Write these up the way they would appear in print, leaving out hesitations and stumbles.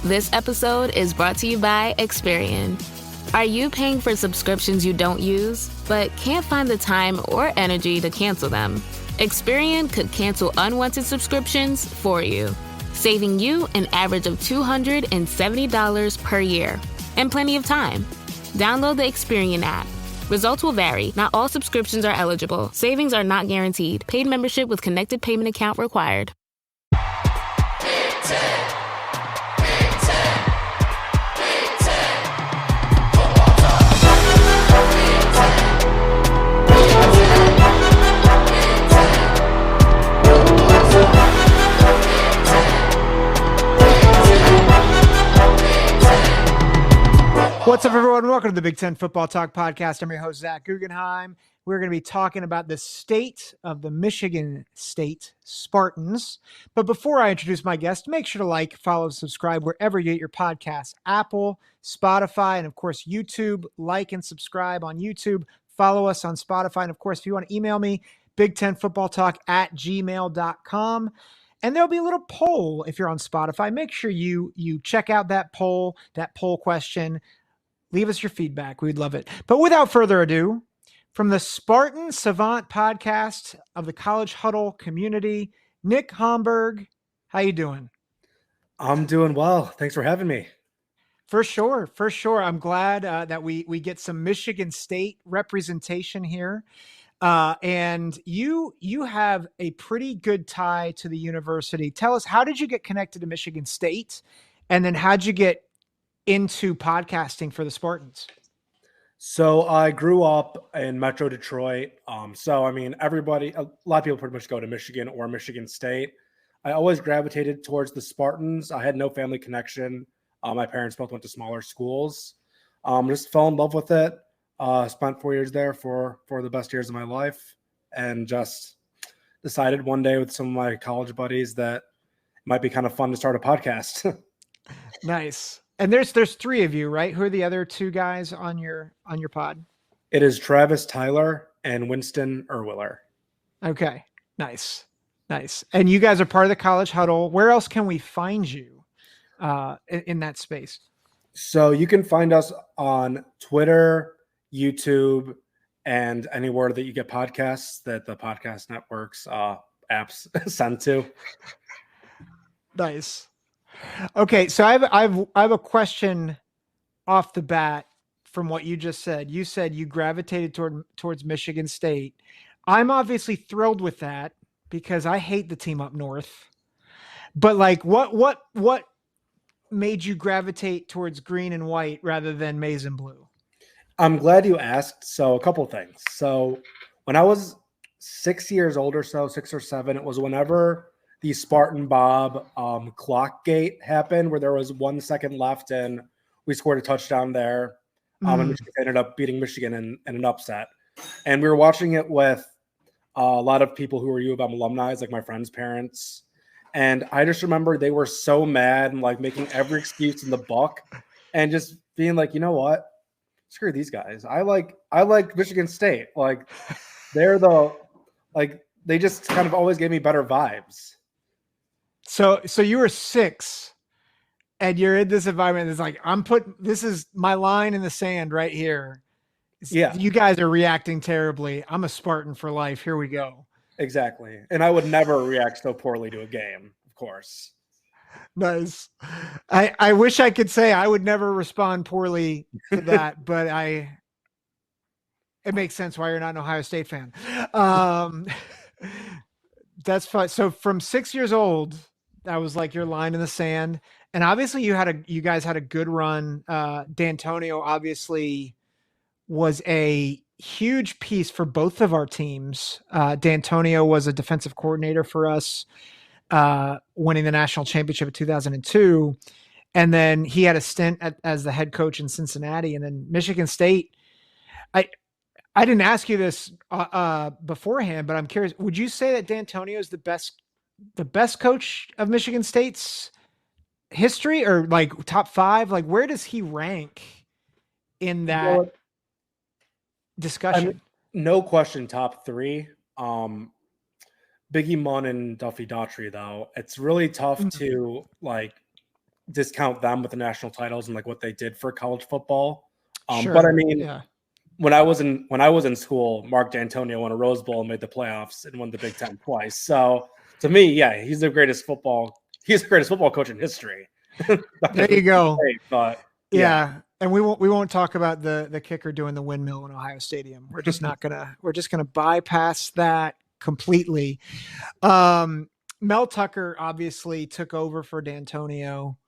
This episode is brought to you by Experian. Are you paying for subscriptions you don't use, but can't find the time or energy to cancel them? Experian could cancel unwanted subscriptions for you, saving you an average of $270 per year and plenty of time. Download the Experian app. Results will vary. Not all subscriptions are eligible. Savings are not guaranteed. Paid membership with connected payment account required. What's up, everyone? Welcome to the Big Ten Football Talk Podcast. I'm your host, Zach Guggenheim. We're going to be talking about the state of the Michigan State Spartans. But before I introduce my guest, make sure to like, follow, subscribe wherever you get your podcasts. Apple, Spotify, and of course, YouTube. Like and subscribe on YouTube. Follow us on Spotify. And of course, if you want to email me, big10footballtalk@gmail.com. And there'll be a little poll if you're on Spotify. Make sure you check out that poll question. Leave us your feedback. We'd love it. But without further ado, from the Spartan Savant Podcast of the College Huddle community, Nick Homberg, how you doing? I'm doing well. Thanks for having me. For sure. I'm glad that we get some Michigan State representation here. And you have a pretty good tie to the university. Tell us, how did you get connected to Michigan State? And then how'd you get into podcasting for the Spartans? So I grew up in Metro Detroit. A lot of people pretty much go to Michigan or Michigan State. I always gravitated towards the Spartans. I had no family connection. My parents both went to smaller schools. Just fell in love with it. Spent 4 years there for the best years of my life, and just decided one day with some of my college buddies that it might be kind of fun to start a podcast. Nice. And there's three of you, right? Who are the other two guys on your pod? It is Travis Tyler and Winston Erwiller. Okay. Nice. And you guys are part of the College Huddle. Where else can we find you in that space? So you can find us on Twitter, YouTube, and anywhere that you get podcasts that the podcast networks apps send to. Nice. Okay, so I have a question off the bat from what you just said. You said you gravitated towards Michigan State. I'm obviously thrilled with that because I hate the team up north. But like, what made you gravitate towards green and white rather than maize and blue? I'm glad you asked. So a couple things. So when I was 6 years old or so, 6 or 7, it was whenever the Spartan Bob clock gate happened, where there was 1 second left and we scored a touchdown there. And Michigan ended up beating Michigan in an upset. And we were watching it with a lot of people who were U of M alumni, like my friends' parents. And I just remember they were so mad and like making every excuse in the book and just being like, you know what? Screw these guys. I like Michigan State. Like they just kind of always gave me better vibes. So you were 6 and you're in this environment. It's like, this is my line in the sand right here. Yeah. You guys are reacting terribly. I'm a Spartan for life. Here we go. Exactly. And I would never react so poorly to a game, of course. Nice. I wish I could say I would never respond poorly to that, but it makes sense why you're not an Ohio State fan. That's fine. So from 6 years old, that was like your line in the sand. And obviously you guys had a good run. D'Antonio obviously was a huge piece for both of our teams. D'Antonio was a defensive coordinator for us, winning the national championship in 2002. And then he had a stint as the head coach in Cincinnati. And then Michigan State, I didn't ask you this beforehand, but I'm curious. Would you say that D'Antonio is the best coach of Michigan State's history, or like top 5? Like, where does he rank in that discussion? No question, top 3. Biggie Munn and Duffy Daughtry, though. It's really tough to like discount them with the national titles and like what they did for college football. Sure. But I mean, yeah. when I was in school, Mark D'Antonio won a Rose Bowl and made the playoffs and won the Big Ten twice. So to me, yeah, he's the greatest football coach in history. There you go. But yeah. And we won't talk about the kicker doing the windmill in Ohio Stadium. We're just gonna bypass that completely. Mel Tucker obviously took over for D'Antonio,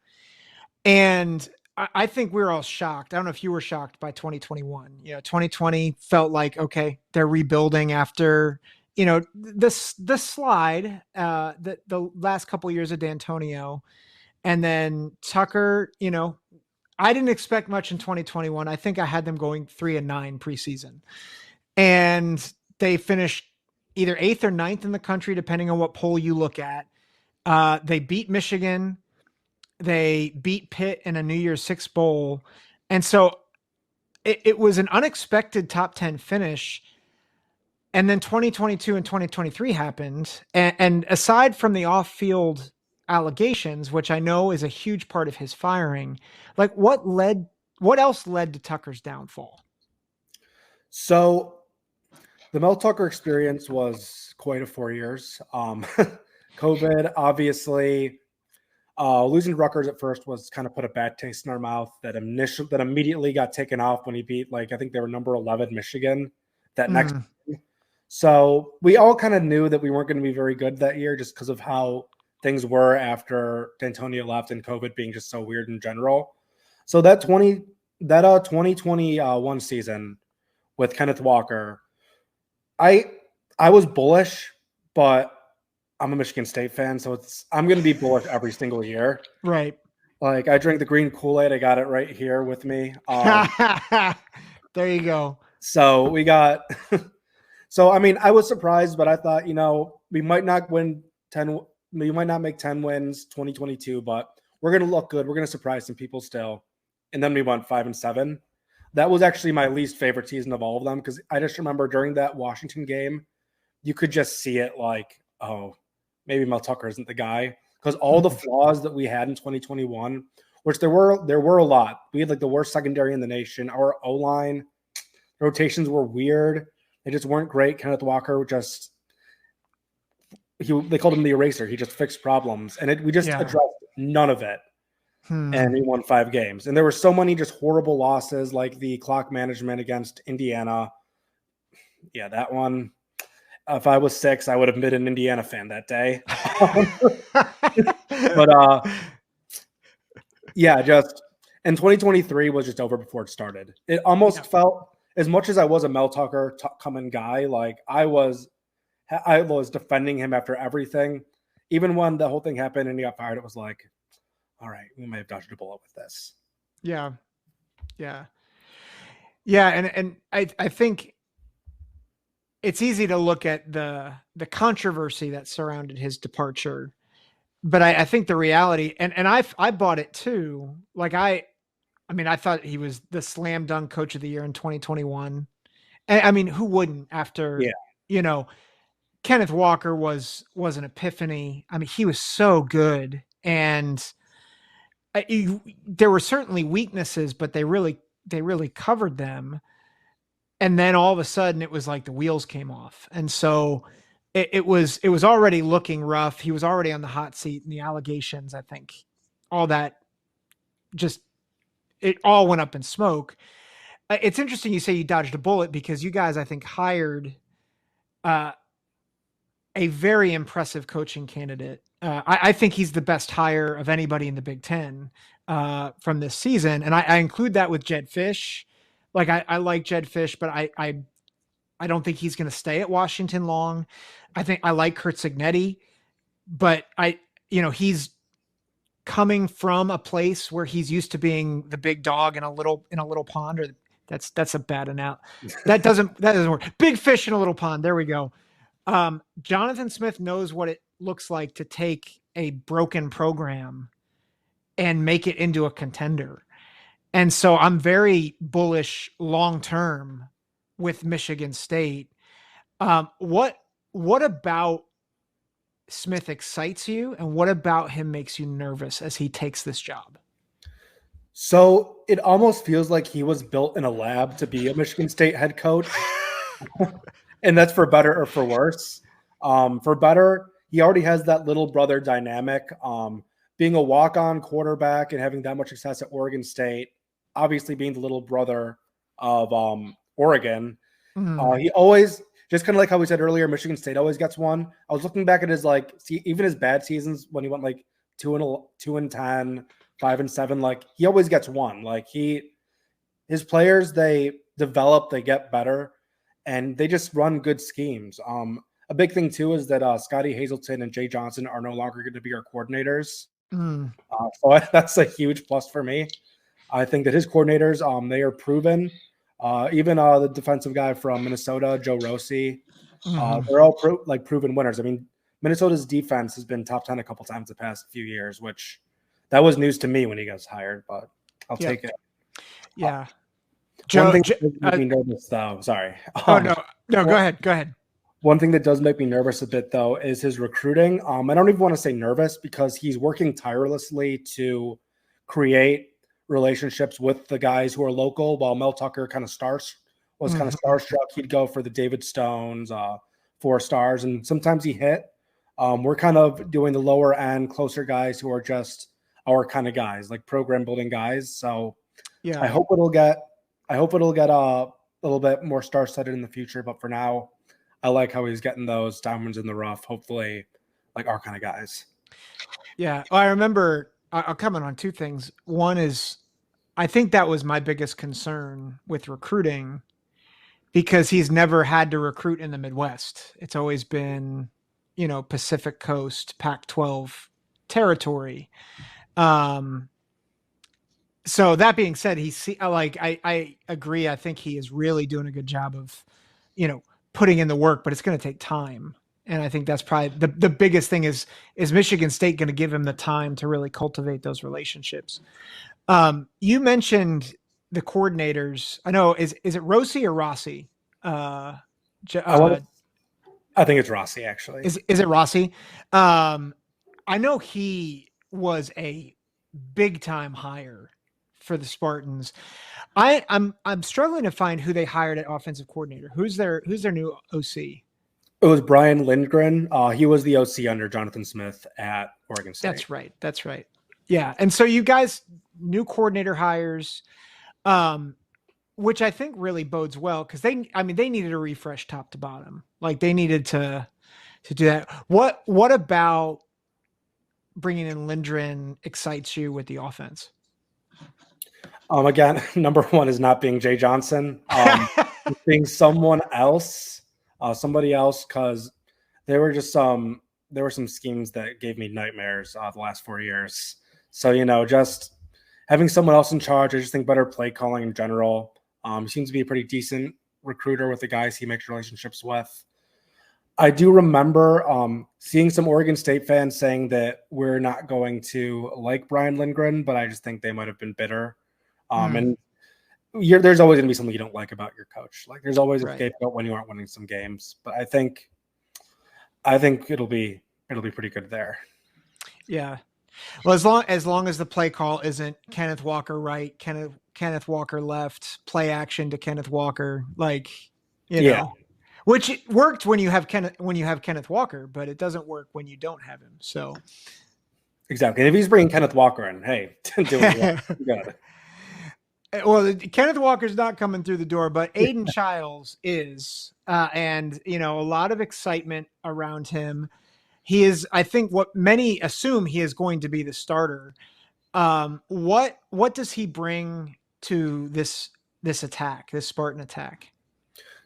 and I think we were all shocked. I don't know if you were shocked by 2021. 2020 felt like, okay, they're rebuilding after, the slide, the last couple of years of D'Antonio, and then Tucker, I didn't expect much in 2021. I think I had them going 3-9 preseason, and they finished either 8th or 9th in the country, depending on what poll you look at. They beat Michigan. They beat Pitt in a New Year's Six bowl. And so it was an unexpected top 10 finish. And then 2022 and 2023 happened. And aside from the off-field allegations, which I know is a huge part of his firing, like what else led to Tucker's downfall? So the Mel Tucker experience was quite a 4 years. COVID, obviously, losing to Rutgers at first was kind of put a bad taste in our mouth. That immediately got taken off when he beat, I think they were number 11 Michigan that next year. So we all kind of knew that we weren't going to be very good that year just because of how things were after D'Antonio left and COVID being just so weird in general. So that 2021 season with Kenneth Walker, I was bullish, but I'm a Michigan State fan, so I'm going to be bullish every single year. Right. Like I drink the green Kool-Aid. I got it right here with me. There you go. So we got so I mean, I was surprised, but I thought, we might not win 10. We might not make 10 wins 2022, but we're going to look good. We're going to surprise some people still. And then we went 5-7. That was actually my least favorite season of all of them because I just remember during that Washington game, you could just see it like, oh, maybe Mel Tucker isn't the guy, because all the flaws that we had in 2021, which there were a lot. We had the worst secondary in the nation. Our O-line rotations were weird. They just weren't great. Kenneth Walker they called him the eraser. He just fixed problems, and we just addressed none of it. And he won 5 games. And there were so many just horrible losses, like the clock management against Indiana. Yeah, that one. If I was 6, I would have been an Indiana fan that day. But and 2023 was just over before it started. It almost felt, as much as I was a Mel Tucker coming guy, I was defending him after everything. Even when the whole thing happened and he got fired, it was like, all right, we may have dodged a bullet with this. Yeah. And I think it's easy to look at the controversy that surrounded his departure, but I think the reality, and I bought it too. I thought he was the slam dunk coach of the year in 2021. And I mean, who wouldn't after, Kenneth Walker was an epiphany. I mean, he was so good, and there were certainly weaknesses, but they really covered them. And then all of a sudden it was like the wheels came off. And so it was already looking rough. He was already on the hot seat, and the allegations, I think all that it all went up in smoke. It's interesting you say you dodged a bullet, because you guys, I think, hired a very impressive coaching candidate. I think he's the best hire of anybody in the Big Ten from this season. And I include that with Jedd Fisch. I like Jedd Fisch, but I don't think he's going to stay at Washington long. I think I like Curt Cignetti, but he's coming from a place where he's used to being the big dog in a little pond, or that's a bad analogy. That doesn't work. Big fish in a little pond. There we go. Jonathan Smith knows what it looks like to take a broken program and make it into a contender. And so I'm very bullish long-term with Michigan State. What about Smith excites you, and what about him makes you nervous as he takes this job? So it almost feels like he was built in a lab to be a Michigan State head coach. And that's for better or for worse. For better, he already has that little brother dynamic. Being a walk-on quarterback and having that much success at Oregon State, obviously being the little brother of Oregon, he always, just kind of like how we said earlier, Michigan State always gets one. I was looking back at his even his bad seasons when he went 2-10, 5-7. He always gets one. His players, they develop, they get better, and they just run good schemes. A big thing too is that Scotty Hazelton and Jay Johnson are no longer going to be our coordinators. So that's a huge plus for me. I think that his coordinators, they are proven. Even the defensive guy from Minnesota, Joe Rossi, they're all proven winners. I mean, Minnesota's defense has been top 10 a couple times the past few years, which that was news to me when he got hired, but I'll take it. Yeah. One thing that made me nervous, though. Sorry. No, go ahead. One thing that does make me nervous a bit, though, is his recruiting. I don't even want to say nervous because he's working tirelessly to create relationships with the guys who are local. While Mel Tucker kind of starstruck, he'd go for the David Stones, 4 stars, and sometimes he hit. We're kind of doing the lower end, closer guys who are just our kind of guys, like program building guys. So yeah, I hope it'll get a little bit more star-studded in the future. But for now, I like how he's getting those diamonds in the rough, hopefully like our kind of guys. Yeah. Well, I remember I'll comment on 2 things. One is I think that was my biggest concern with recruiting because he's never had to recruit in the Midwest. It's always been, Pacific Coast, Pac-12 territory. So that being said, I agree. I think he is really doing a good job of, putting in the work, but it's going to take time. And I think that's probably the biggest thing is Michigan State going to give him the time to really cultivate those relationships? You mentioned the coordinators. I know, is it Rossi or Rossi? I think it's Rossi, actually. Is it Rossi? I know he was a big time hire for the Spartans. I'm struggling to find who they hired at offensive coordinator. Who's their new OC? It was Brian Lindgren. He was the OC under Jonathan Smith at Oregon State. That's right. Yeah. And so you guys, new coordinator hires, which I think really bodes well because they needed a refresh top to bottom. They needed to do that. What about bringing in Lindgren excites you with the offense? Again, number one is not being Jay Johnson, being somebody else, because there were some schemes that gave me nightmares the last 4 years. So, just having someone else in charge, I just think better play calling in general. He seems to be a pretty decent recruiter with the guys he makes relationships with. I do remember seeing some Oregon State fans saying that we're not going to like Brian Lindgren, but I just think they might have been bitter. And there's always going to be something you don't like about your coach. There's always a scapegoat when you aren't winning some games. But I think it'll be pretty good there. Yeah. Well, as long as the play call isn't Kenneth Walker right, Kenneth Walker left, play action to Kenneth Walker, know, which worked when you have Kenneth Walker, but it doesn't work when you don't have him. So exactly. And if he's bringing Kenneth Walker in, hey, do it. You got it. Well, Kenneth Walker's not coming through the door, but Aiden Childs is, and a lot of excitement around him. He is, I think, what many assume he is going to be the starter. What does he bring to this attack, this Spartan attack?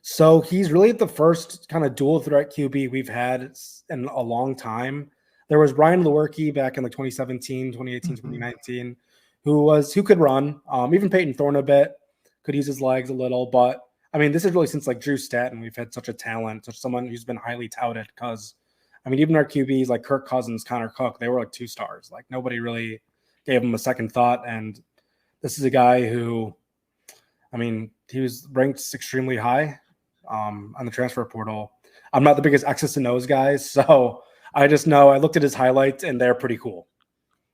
So he's really the first kind of dual threat QB we've had in a long time. There was Ryan Lewerke back in 2017, 2018, 2019. Who could run. Even Peyton Thorne a bit, could use his legs a little. But, this is really since Drew Statton, we've had such a talent, such someone who's been highly touted because, even our QBs like Kirk Cousins, Connor Cook, they were 2 stars. Nobody really gave him a second thought. And this is a guy who, he was ranked extremely high on the transfer portal. I'm not the biggest X's and O's guy, so I just know I looked at his highlights and they're pretty cool.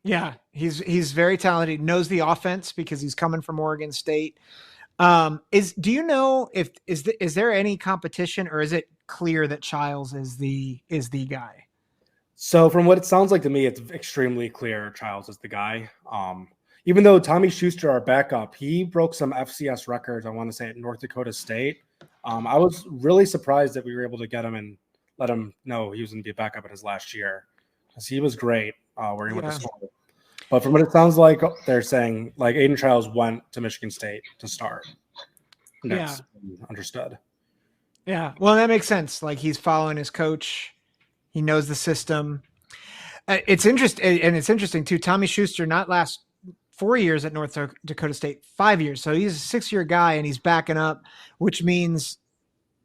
Yeah, he's very talented. Knows the offense because he's coming from Oregon State. Do you know if is there any competition, or is it clear that Childs is the guy? So from what it sounds like to me, it's extremely clear Childs is the guy. Even though Tommy Schuster, our backup, he broke some FCS records, I want to say at North Dakota State. I was really surprised that we were able to get him and let him know he was going to be a backup in his last year, because he was great where he went to school. But from what it sounds like, they're saying like Aiden Childs went to Michigan State to start. Next. Yeah. Understood. Yeah. Well, that makes sense. Like, he's following his coach. He knows the system. It's interesting. And it's interesting too. Tommy Schuster, not last 4 years at North Dakota State, 5 years. So he's a 6-year guy and he's backing up, which means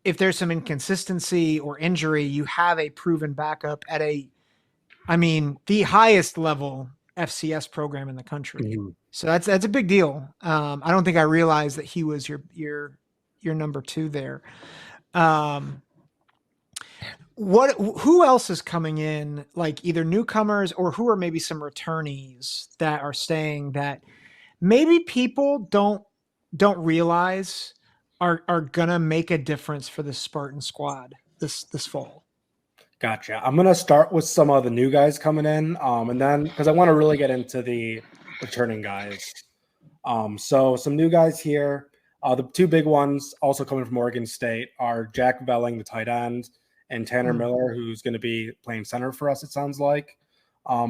if there's some inconsistency or injury, you have a proven backup at the highest level FCS program in the country. Mm-hmm. So that's a big deal. I don't think I realized that he was your number 2 there. Who else is coming in, like either newcomers or who are maybe some returnees that are staying that maybe people don't realize are gonna make a difference for the Spartan squad this fall? Gotcha. I'm going to start with some of the new guys coming in, and then because I want to really get into the returning guys. So some new guys here. The 2 big ones also coming from Oregon State are Jack Velling, the tight end, and Tanner Miller, who's going to be playing center for us, it sounds like. I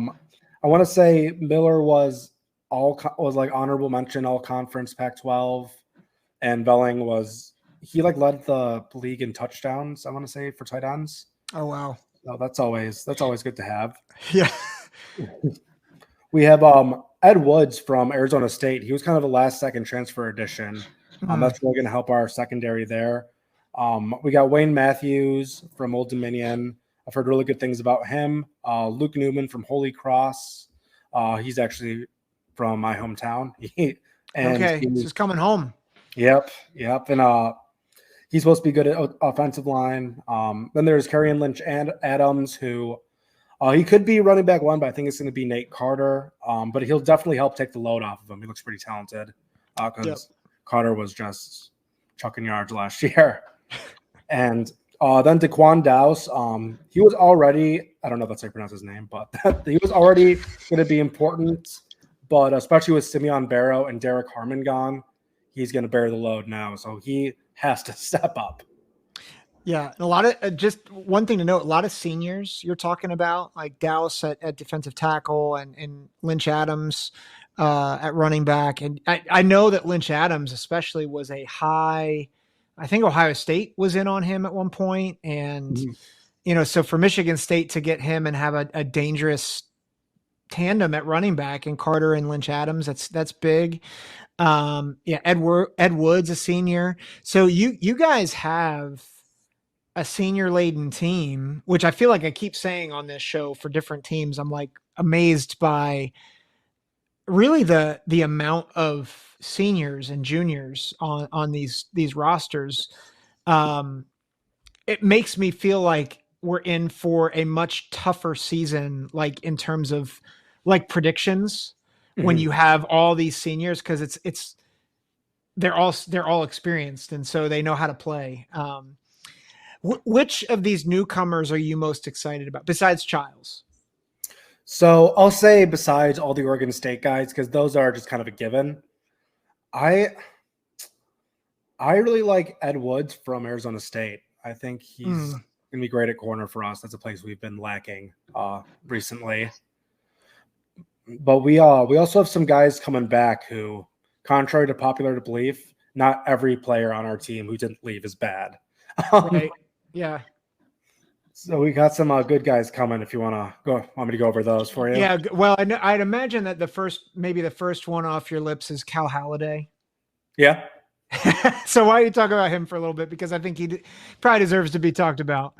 want to say Miller was like honorable mention all conference Pac-12, and Velling led the league in touchdowns, I want to say, for tight ends. Oh, wow. No, that's always good to have. Yeah. We have Ed Woods from Arizona State. He was kind of a last-second transfer addition. That's really going to help our secondary there. We got Wayne Matthews from Old Dominion. I've heard really good things about him. Luke Newman from Holy Cross. He's actually from my hometown. He's coming home. Yep. And he's supposed to be good at offensive line. Then there's Kerryon Lynch and Adams, who he could be running back 1, but I think it's going to be Nate Carter. But he'll definitely help take the load off of him. He looks pretty talented because Carter was just chucking yards last year. And then Daquan Dowse, he was already, I don't know if that's how you pronounce his name, but he was already going to be important. But especially with Simeon Barrow and Derek Harmon gone, he's going to bear the load now. So he has to step up. Yeah. And a lot of just one thing to note, a lot of seniors you're talking about, like Dowse at defensive tackle and Lynch Adams at running back. And I know that Lynch Adams especially was a high, I think Ohio State was in on him at one point. And, so for Michigan State to get him and have a dangerous tandem at running back and Carter and Lynch Adams, that's big. Ed Woods, a senior. So you guys have a senior laden team, which I feel like I keep saying on this show for different teams. I'm like amazed by really the amount of seniors and juniors on these rosters. It makes me feel like we're in for a much tougher season, like in terms of like predictions, when you have all these seniors, because they're all experienced and so they know how to play. Which of these newcomers are you most excited about besides Childs? So I'll say besides all the Oregon State guys, because those are just kind of a given. I really like Ed Woods from Arizona State. I think he's going to be great at corner for us. That's a place we've been lacking recently. But we also have some guys coming back who, contrary to popular belief, not every player on our team who didn't leave is bad. Right. Yeah. So we got some good guys coming. If you want me to go over those for you. Yeah. Well, I'd imagine that the first one off your lips is Cal Haladay. Yeah. So why don't you talk about him for a little bit? Because I think he probably deserves to be talked about.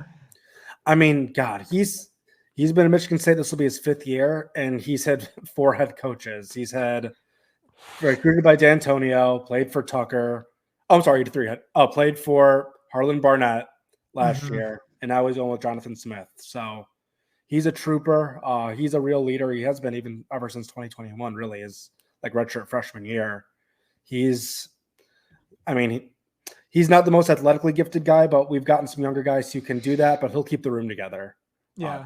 I mean, God, he's been at Michigan State. This will be his 5th year, and he's had 4 head coaches. He's had recruited by D'Antonio, played for Tucker. Oh, I'm sorry, 3 head. Played for Harlan Barnett last year, and now he's going with Jonathan Smith. So He's a trooper. He's a real leader. He has been even ever since 2021, really, his like redshirt freshman year. He's not the most athletically gifted guy, but we've gotten some younger guys who can do that, but he'll keep the room together. Yeah.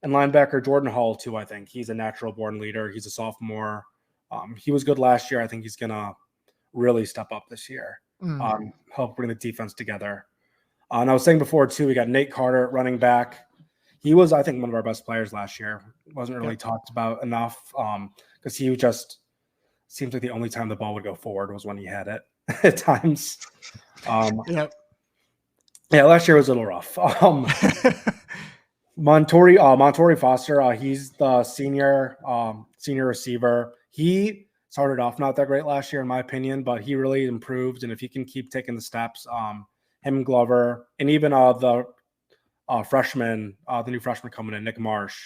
And linebacker Jordan Hall, too, I think. He's a natural born leader. He's a sophomore. He was good last year. I think he's going to really step up this year, help bring the defense together. And I was saying before, too, we got Nate Carter at running back. He was, I think, one of our best players last year. Wasn't really talked about enough because he just seems like the only time the ball would go forward was when he had it at times. Yeah, last year was a little rough. Montori Foster, he's the senior receiver. He started off not that great last year, in my opinion, but he really improved. And if he can keep taking the steps, him and Glover, and even the new freshman coming in, Nick Marsh,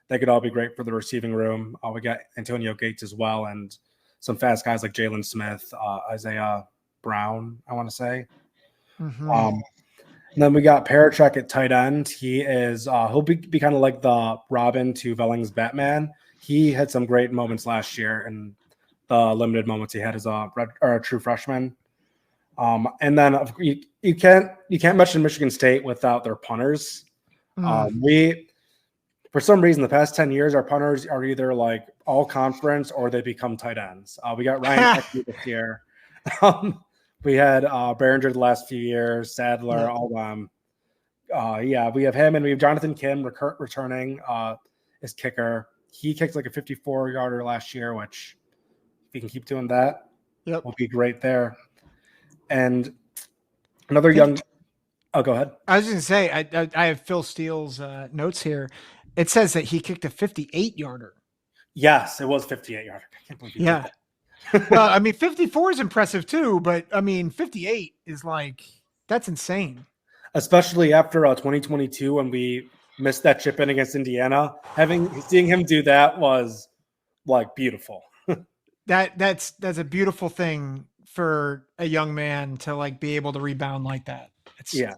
they could all be great for the receiving room. We got Antonio Gates as well, and some fast guys like Jalen Smith, Isaiah Brown, I want to say. And then we got Parachek at tight end. He is he'll be kind of like the Robin to Velling's Batman. He had some great moments last year, and the limited moments he had as a true freshman. And then you can't mention Michigan State without their punters. For some reason, the past 10 years, our punters are either like all conference or they become tight ends. We got Ryan Eckley this year. We had Behringer the last few years, Sadler, all them. We have him, and we have Jonathan Kim returning as kicker. He kicked like a 54-yarder last year, which if he can keep doing that, will be great there. And another young – oh, go ahead. I was going to say, I have Phil Steele's notes here. It says that he kicked a 58-yarder. Yes, it was 58-yarder. I can't believe you did that. Well, I mean, 54 is impressive too, but I mean, 58 is like, that's insane. Especially after 2022 when we missed that chip in against Indiana. Seeing him do that was like beautiful. That's a beautiful thing for a young man to like be able to rebound like that.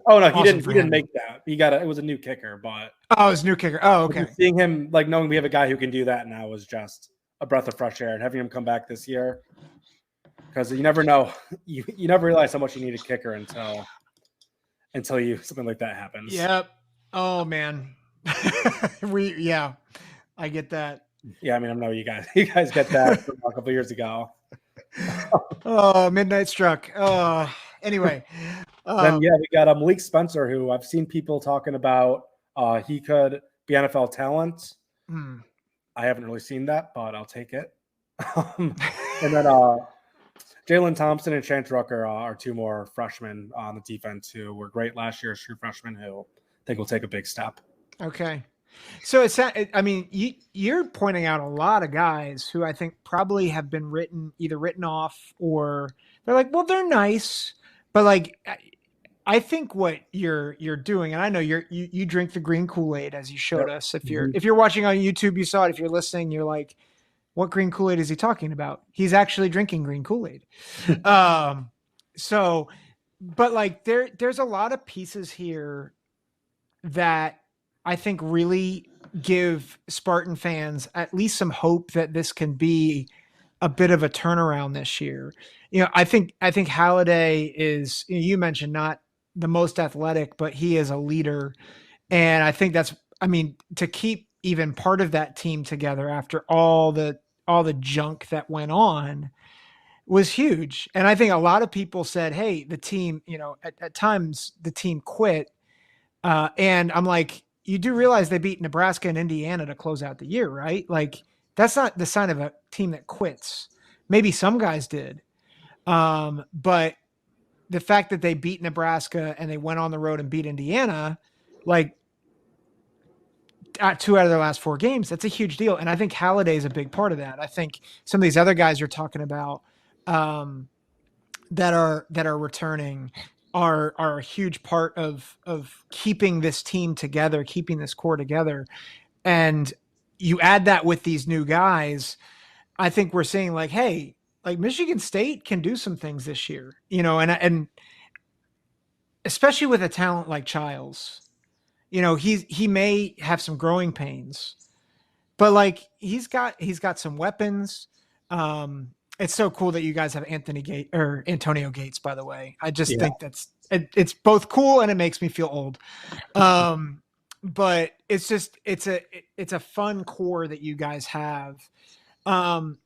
Oh no, he didn't make that. It was a new kicker, but it was a new kicker. Oh, okay. Seeing him, like knowing we have a guy who can do that now was just a breath of fresh air, and having him come back this year, because you never know, you never realize how much you need a kicker until something like that happens. Yep. Oh man. I get that. Yeah, I mean, I know you guys get that from a couple years ago. Oh, midnight struck. Anyway. Then we got Malik Spencer, who I've seen people talking about. He could be NFL talent. I haven't really seen that, but I'll take it. And then Jalen Thompson and Chance Rucker are two more freshmen on the defense who were great last year as true freshmen who I think will take a big step. Okay. So you're pointing out a lot of guys who I think probably have been written off, or they're like, well, they're nice, but like, I think what you're doing, and I know you drink the green Kool-Aid as you showed us. If you're watching on YouTube, you saw it. If you're listening, you're like, what green Kool-Aid is he talking about? He's actually drinking green Kool-Aid. But like there's a lot of pieces here that I think really give Spartan fans at least some hope that this can be a bit of a turnaround this year. I think Haladay is, you mentioned, not the most athletic, but he is a leader. And I think to keep even part of that team together after all the junk that went on was huge. And I think a lot of people said, hey, the team, at times the team quit. And I'm like, you do realize they beat Nebraska and Indiana to close out the year, right? Like, that's not the sign of a team that quits. Maybe some guys did. But the fact that they beat Nebraska and they went on the road and beat Indiana, like 2 out of their last 4 games, that's a huge deal. And I think Haladay is a big part of that. I think some of these other guys you're talking about that are returning are a huge part of keeping this team together, keeping this core together. And you add that with these new guys, I think we're saying like, hey, like Michigan State can do some things this year, and especially with a talent like Childs, he may have some growing pains, but like he's got some weapons. It's so cool that you guys have Antonio Gates, by the way. I just think it's both cool and it makes me feel old. But it's a fun core that you guys have. The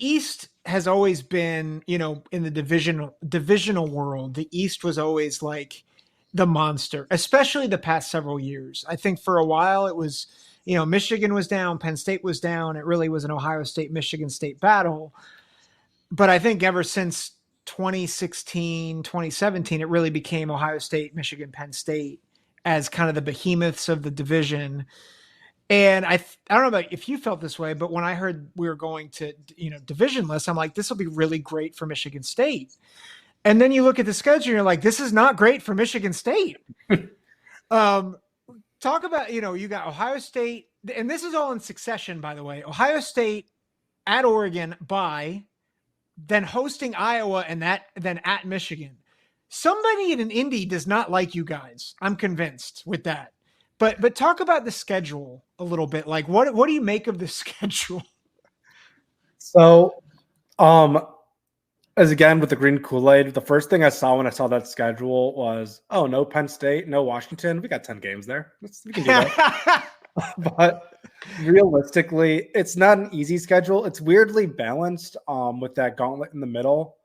East has always been, in the divisional world, the East was always like the monster, especially the past several years. I think for a while it was, Michigan was down, Penn State was down. It really was an Ohio State, Michigan State battle. But I think ever since 2016, 2017, it really became Ohio State, Michigan, Penn State as kind of the behemoths of the division. And I don't know about if you felt this way, but when I heard we were going to, divisionless, I'm like, this will be really great for Michigan State. And then you look at the schedule and you're like, this is not great for Michigan State. Talk about, you got Ohio State, and this is all in succession, by the way. Ohio State at Oregon bye, then hosting Iowa, and then at Michigan. Somebody in an Indy does not like you guys. I'm convinced with that. But talk about the schedule a little bit. Like, what do you make of the schedule? So, as again with the green Kool-Aid, the first thing I saw when I saw that schedule was, oh, no Penn State, no Washington. We got 10 games there. We can do that. But realistically, it's not an easy schedule. It's weirdly balanced with that gauntlet in the middle.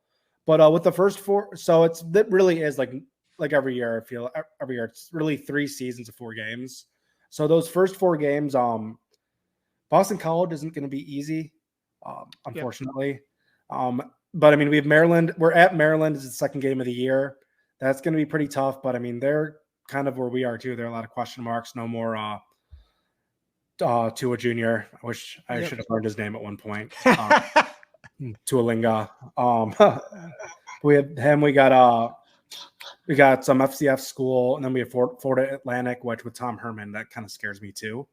But with the first four, so it really is like every year, I feel every year, it's really 3 seasons of 4 games. So those first 4 games, Boston College isn't going to be easy, unfortunately. Yep. But I mean, we have Maryland. We're at Maryland. It's the second game of the year. That's going to be pretty tough. But I mean, they're kind of where we are too. There are a lot of question marks. No more Tua Jr. I wish I should have learned his name at one point. Tualinga. We had him. We got some FCF school, and then we have Florida Atlantic, which with Tom Herman, that kind of scares me too.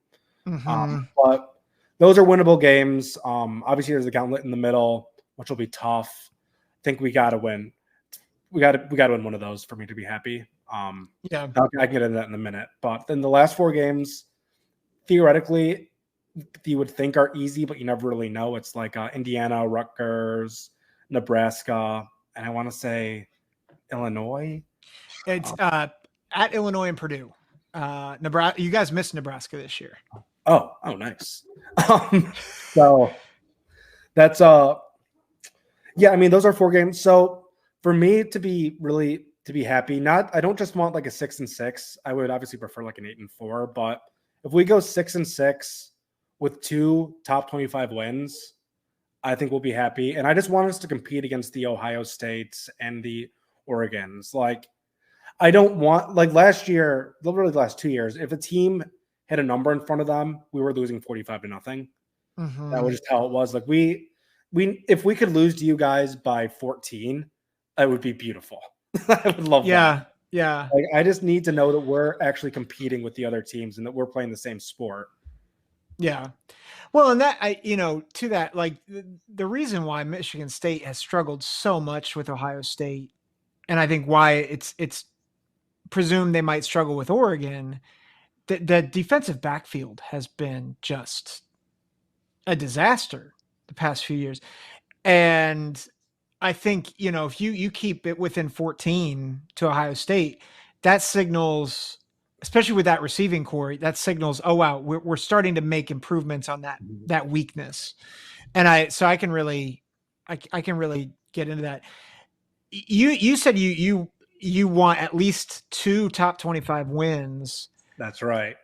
Mm-hmm. But those are winnable games. Obviously, there's a gauntlet in the middle, which will be tough. I think we got to win. We got to win one of those for me to be happy. I can get into that in a minute. But then the last 4 games, theoretically, you would think are easy, but you never really know. It's like Indiana, Rutgers, Nebraska, and I want to say Illinois. It's at Illinois and Purdue. Nebraska. You guys missed Nebraska this year. Oh, nice. So that's I mean, those are 4 games. So for me to be happy, I don't just want like a 6-6. I would obviously prefer like an 8-4, but if we go 6-6 with 2 top 25 wins, I think we'll be happy. And I just want us to compete against the Ohio States and the Oregons. Like, I don't want, like last year, literally the last 2 years, if a team had a number in front of them, we were losing 45-0. Mm-hmm. That was just how it was. Like if we could lose to you guys by 14, it would be beautiful. I would love that. Yeah. Like, I just need to know that we're actually competing with the other teams and that we're playing the same sport. Yeah. Well, and that, to that, like the reason why Michigan State has struggled so much with Ohio State, and I think why it's presumed they might struggle with Oregon, the defensive backfield has been just a disaster the past few years. And I think, if you keep it within 14 to Ohio State, that signals, especially with that receiving core, that signals, oh wow, we're starting to make improvements on that weakness. And I can really get into that. You said you want at least 2 top 25 wins. That's right.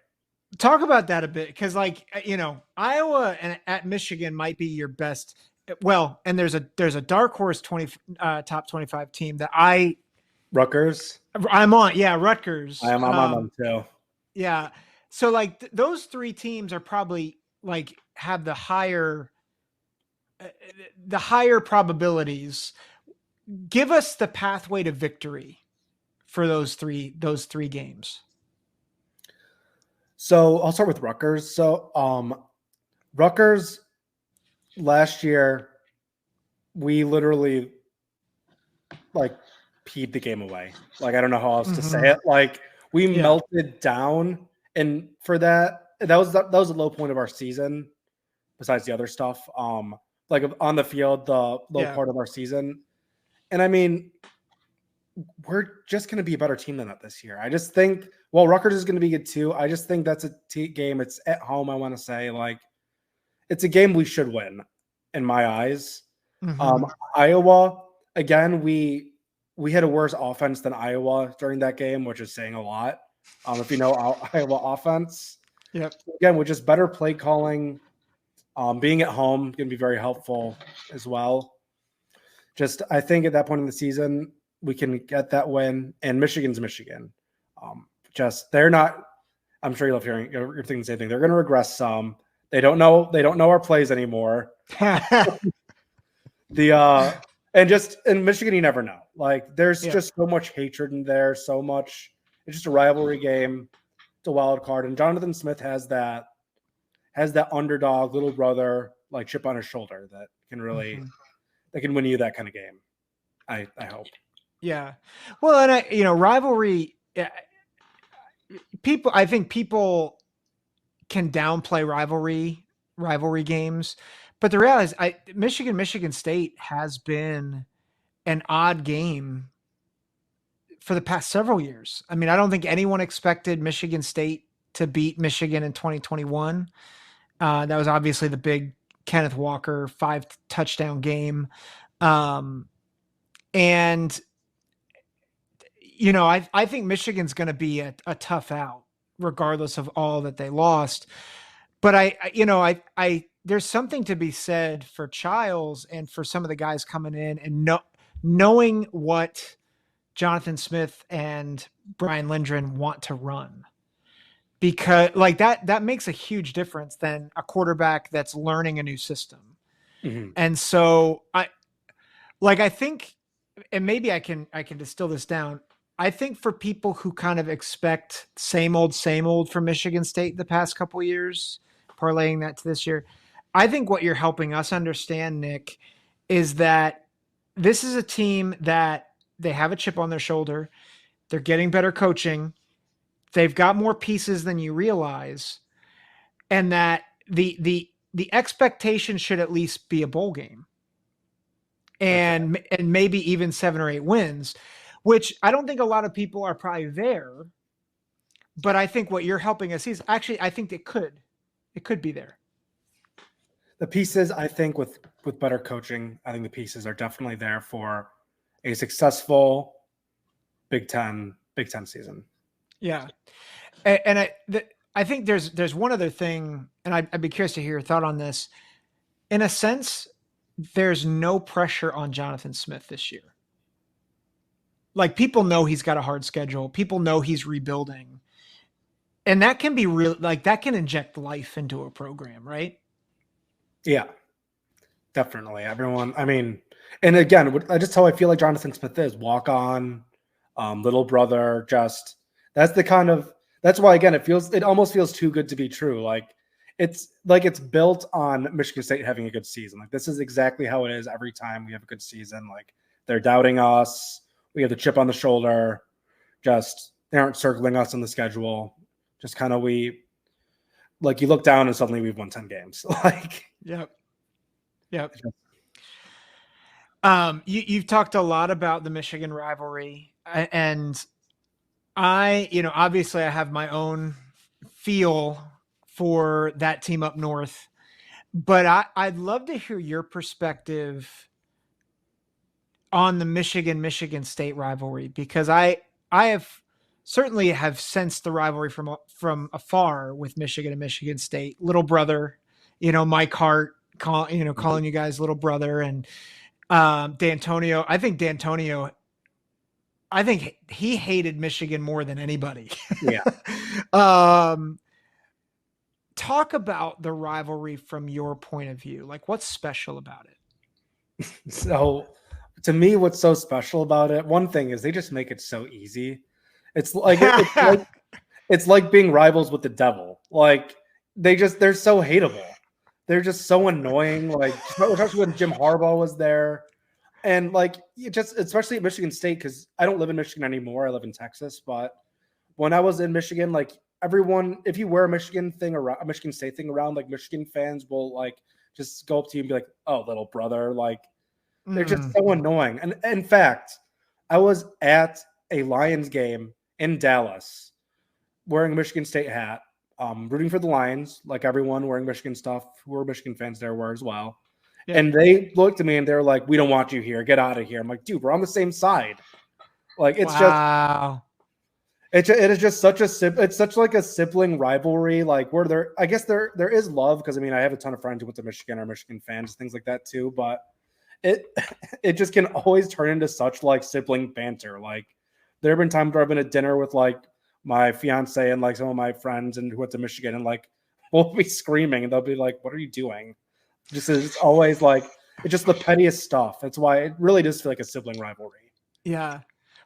Talk about that a bit, because Iowa and at Michigan might be your best. Well, and there's a dark horse top 25 team that Rutgers. I'm on. Yeah, Rutgers. I'm on them too. Yeah. So like those 3 teams are probably like have the higher probabilities. Give us the pathway to victory for those three games. So I'll start with Rutgers. So Rutgers last year, we literally like peed the game away. Like, I don't know how else to say it. Like, We melted down, and for that was a low point of our season. Besides the other stuff, like on the field, the low part of our season, and I mean, we're just going to be a better team than that this year. I just think, Rutgers is going to be good too. I just think that's a game. It's at home. I want to say, like, it's a game we should win, in my eyes. Mm-hmm. Iowa, again, we had a worse offense than Iowa during that game, which is saying a lot. If you know Iowa offense, again, with just better play calling, being at home going to be very helpful as well. Just, I think at that point in the season, we can get that win, and Michigan's Michigan. They're not. I'm sure you're thinking the same thing. They're going to regress some. They don't know our plays anymore. And Michigan, you never know. Like, there's just so much hatred in there, so much. It's just a rivalry game. It's a wild card, and Jonathan Smith has that underdog little brother like chip on his shoulder that can really that can win you that kind of game. I hope. Yeah. Well, and rivalry. I think people can downplay rivalry games, but the reality is, Michigan State has been an odd game for the past several years. I mean, I don't think anyone expected Michigan State to beat Michigan in 2021. That was obviously the big Kenneth Walker 5-touchdown game. And I think Michigan's going to be a tough out regardless of all that they lost. But I there's something to be said for Childs and for some of the guys coming in and knowing what Jonathan Smith and Brian Lindgren want to run, because like that makes a huge difference than a quarterback that's learning a new system. Mm-hmm. And so I think, and maybe I can distill this down. I think for people who kind of expect same old from Michigan State the past couple of years, parlaying that to this year, I think what you're helping us understand, Nick, is that this is a team that they have a chip on their shoulder. They're getting better coaching. They've got more pieces than you realize. And that the expectation should at least be a bowl game. And maybe even 7 or 8 wins, which I don't think a lot of people are probably there. But I think what you're helping us see is actually, I think it could be there. The pieces, I think, with better coaching, I think the pieces are definitely there for a successful Big Ten season. Yeah, and I think there's one other thing, and I'd be curious to hear your thought on this. In a sense, there's no pressure on Jonathan Smith this year. Like, people know he's got a hard schedule. People know he's rebuilding. And that can be real, like that can inject life into a program, right? Yeah, definitely. Everyone, I mean, and again, just how I feel like Jonathan Smith is walk on, little brother, that's why, again, it almost feels too good to be true. Like it's built on Michigan State having a good season. Like, this is exactly how it is every time we have a good season. Like, they're doubting us. We have the chip on the shoulder. They aren't circling us on the schedule. Just kind of you look down and suddenly we've won 10 games. Yep. You've talked a lot about the Michigan rivalry, and obviously I have my own feel for that team up north, but I'd love to hear your perspective on the Michigan State rivalry, because I have certainly sensed the rivalry from afar with Michigan and Michigan State. Little brother, Mike Hart, calling you guys little brother, and D'Antonio. I think he hated Michigan more than anybody. Yeah. Talk about the rivalry from your point of view. Like, what's special about it? So, to me, what's so special about it, one thing is they just make it so easy. It's like it's like being rivals with the devil. Like, they're so hateable. They're just so annoying. Like, especially when Jim Harbaugh was there, and especially at Michigan State, because I don't live in Michigan anymore. I live in Texas, but when I was in Michigan, like everyone, if you wear a Michigan thing around, a Michigan State thing around, like Michigan fans will like just go up to you and be like, "Oh, little brother," like they're just so annoying. And in fact, I was at a Lions game in Dallas wearing a Michigan State hat, rooting for the Lions, like everyone wearing Michigan stuff who were Michigan fans there were as well. Yeah. And they looked at me and they're like, "We don't want you here. Get out of here." I'm like, "Dude, we're on the same side." Like it's it is just such like a sibling rivalry. Like where there, I guess there is love because I mean I have a ton of friends who went to Michigan or Michigan fans, things like that too. But it just can always turn into such like sibling banter. Like there have been times where I've been at dinner with like my fiance and like some of my friends and who went to Michigan and like we'll be screaming and they'll be like, "What are you doing?" Just it's always like it's just the pettiest stuff. That's why it really does feel like a sibling rivalry. Yeah,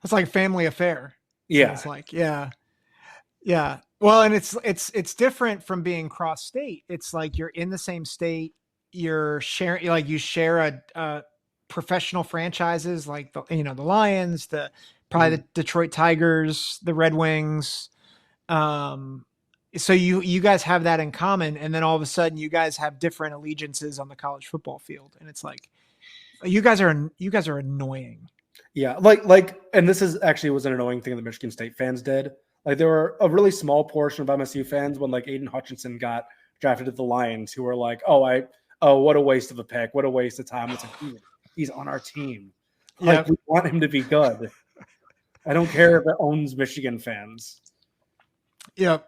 it's like a family affair. Yeah, it's like yeah. Well, and it's different from being cross state. It's like you're in the same state. You're sharing, like you share a professional franchises like the Lions, probably the Detroit Tigers, the Red Wings. So you guys have that in common, and then all of a sudden you guys have different allegiances on the college football field, and it's like you guys are annoying. Yeah, like, and this is actually was an annoying thing the Michigan State fans did. Like there were a really small portion of MSU fans when like Aiden Hutchinson got drafted to the Lions who were like, "Oh, what a waste of a pick! What a waste of time!" It's like he's on our team. Like we want him to be good. I don't care if it owns Michigan fans. Yep.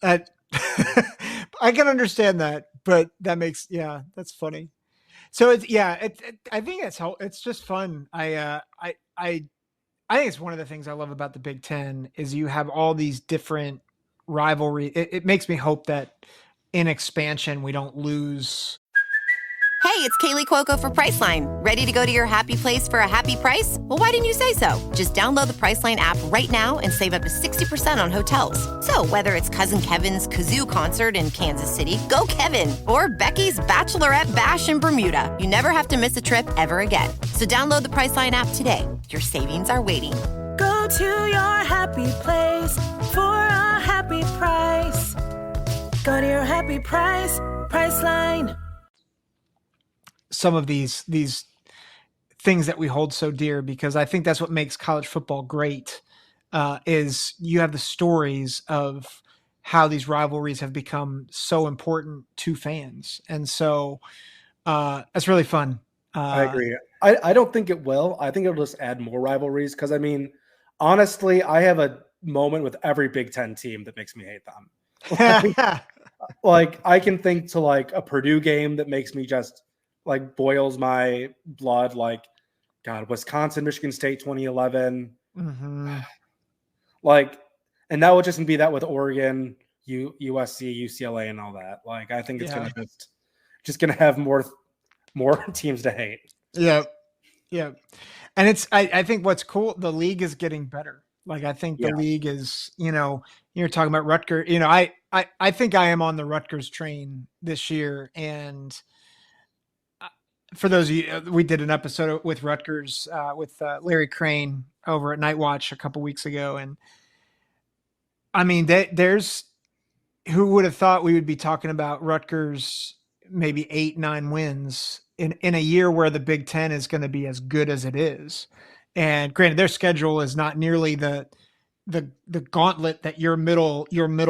I can understand that, but that makes that's funny. So I think it's just fun. I think it's one of the things I love about the Big Ten is you have all these different rivalry. It makes me hope that in expansion we don't lose. Hey, it's Kaylee Cuoco for Priceline. Ready to go to your happy place for a happy price? Well, why didn't you say so? Just download the Priceline app right now and save up to 60% on hotels. So whether it's Cousin Kevin's Kazoo Concert in Kansas City, go Kevin, or Becky's Bachelorette Bash in Bermuda, you never have to miss a trip ever again. So download the Priceline app today. Your savings are waiting. Go to your happy place for a happy price. Go to your happy price, Priceline. Some of these things that we hold so dear, because I think that's what makes college football great, is you have the stories of how these rivalries have become so important to fans. And so it's really fun. I agree. I don't think it will. I think it'll just add more rivalries because, I mean, honestly, I have a moment with every Big Ten team that makes me hate them. Like I can think to like a Purdue game that makes me just like boils my blood. Like, God, Wisconsin, Michigan State, 2011. Mm-hmm. Like, and that would just be that with Oregon, USC, UCLA, and all that. Like, I think it's gonna just gonna have more teams to hate. Yeah. And I think what's cool, the league is getting better. Like, I think the league is, you're talking about Rutgers. I think I am on the Rutgers train this year, and for those of you, we did an episode with Rutgers with Larry Crane over at Night Watch a couple weeks ago. And I mean, there's who would have thought we would be talking about Rutgers, maybe 8-9 wins in a year where the Big Ten is going to be as good as it is. And granted, their schedule is not nearly the gauntlet that your middle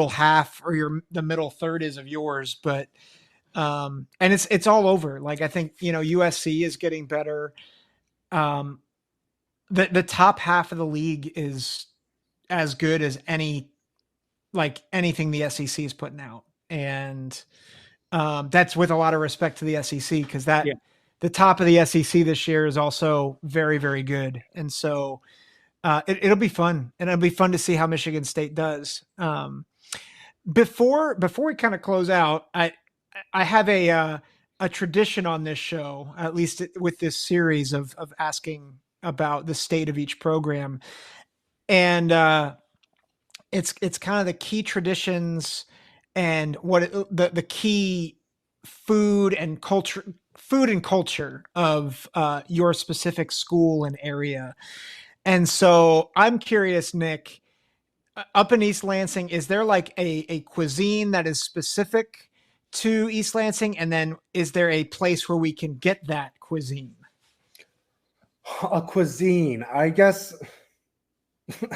half or the middle third is of yours, but and it's all over. Like, I think, USC is getting better. The top half of the league is as good as anything the SEC is putting out. And that's with a lot of respect to the SEC, because the top of the SEC this year is also very, very good. And so it'll be fun, and it'll be fun to see how Michigan State does. Before we kind of close out, I have a tradition on this show, at least with this series of asking about the state of each program. And it's kind of the key traditions and what the key food and culture of your specific school and area. And so I'm curious, Nick, up in East Lansing, is there like a cuisine that is specific to East Lansing? And then is there a place where we can get that cuisine? A cuisine, I guess.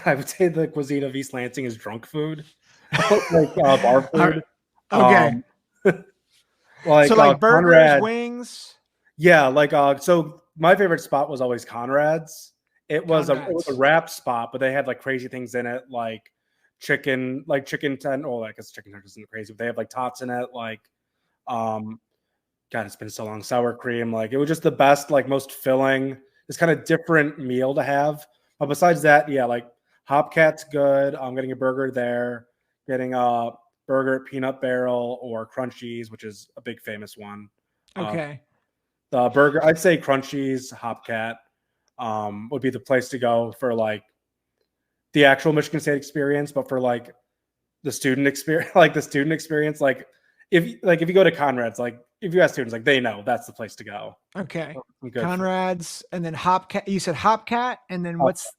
I would say the cuisine of East Lansing is drunk food, like bar food. Okay. Like burgers, Conrad, wings. Yeah, like so my favorite spot was always Conrad's. It was a wrap spot, but they had like crazy things in it, like chicken ten. Oh, I guess chicken tenders isn't crazy, but they have like tots in it, like God, it's been so long. Sour cream, like it was just the best, like most filling. This kind of different meal to have. But besides that, yeah, like Hopcat's good. I'm getting a burger there, getting a burger at Peanut Barrel or Crunchies, which is a big famous one. Okay. The burger, I'd say Crunchies, Hopcat would be the place to go for like the actual Michigan State experience, but for like the student experience, like if you go to Conrad's, like if you ask students, like they know that's the place to go. Okay. Conrad's and then Hopcat. You said Hopcat, and then what's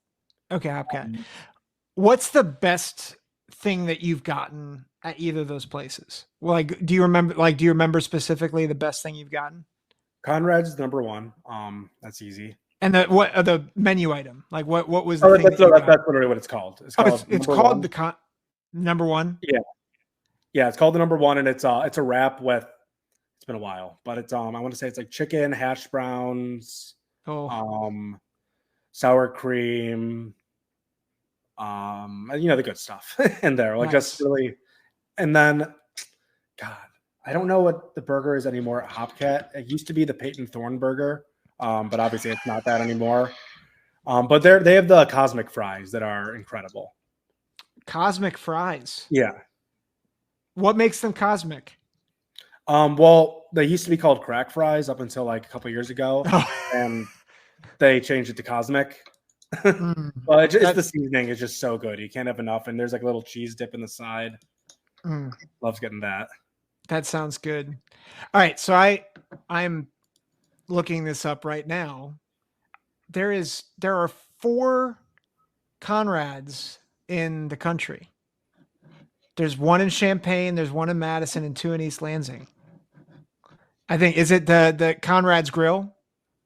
Hopcat. What's the best thing that you've gotten at either of those places? Like, do you remember specifically the best thing you've gotten? Conrad's is number one. That's easy. And the menu item? Like what was the thing that's literally what it's called. It's called the number one. Yeah, it's called the number one, and it's a wrap with. It's been a while, but it's I want to say it's like chicken, hash browns, sour cream, the good stuff in there. Like just really, and then, God, I don't know what the burger is anymore at Hopcat. It used to be the Peyton Thorne burger, but obviously it's not that anymore. But they have the cosmic fries that are incredible. Cosmic fries. Yeah. What makes them cosmic? Well, they used to be called crack fries up until like a couple years ago, and they changed it to cosmic. But it's the seasoning is just so good. You can't have enough, and there's like a little cheese dip in the side. Loves getting that. That sounds good. All right, so I'm looking this up right now. There are 4 Conrads in the country. There's one in Champaign, there's one in Madison, and 2 in East Lansing. I think, is it the Conrad's Grill?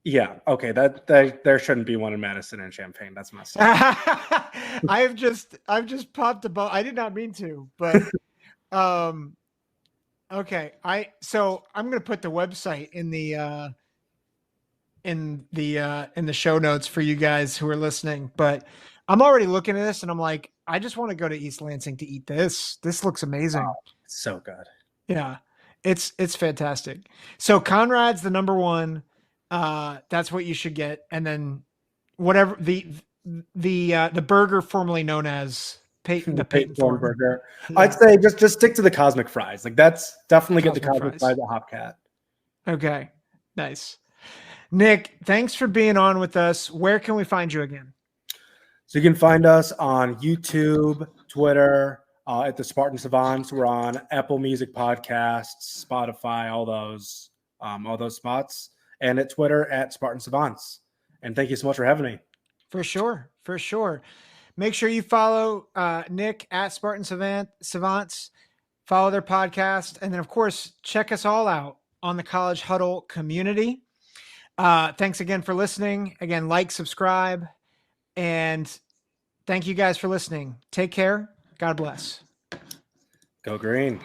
Yeah. Okay. That there shouldn't be one in Madison and Champaign. That's messed up. I've just popped a ball. I did not mean to, but okay. So I'm gonna put the website in the show notes for you guys who are listening. But I'm already looking at this and I'm like, I just want to go to East Lansing to eat this. This looks amazing. Wow, so good. Yeah. It's fantastic. So Conrad's the number one. That's what you should get. And then whatever the burger formerly known as Peyton Thorne burger. Yeah. I'd say just stick to the cosmic fries. Like that's definitely get the cosmic fries at Hopcat. Okay. Nice. Nick, thanks for being on with us. Where can we find you again? So you can find us on YouTube, Twitter, at the Spartan Savants. We're on Apple Music Podcasts, Spotify, all those spots, and at Twitter at Spartan Savants. And thank you so much for having me. For sure. Make sure you follow Nick at Spartan Savants. Follow their podcast, and then of course check us all out on the College Huddle community. Thanks again for listening. Again, like, subscribe, and thank you guys for listening. Take care. God bless. Go Green.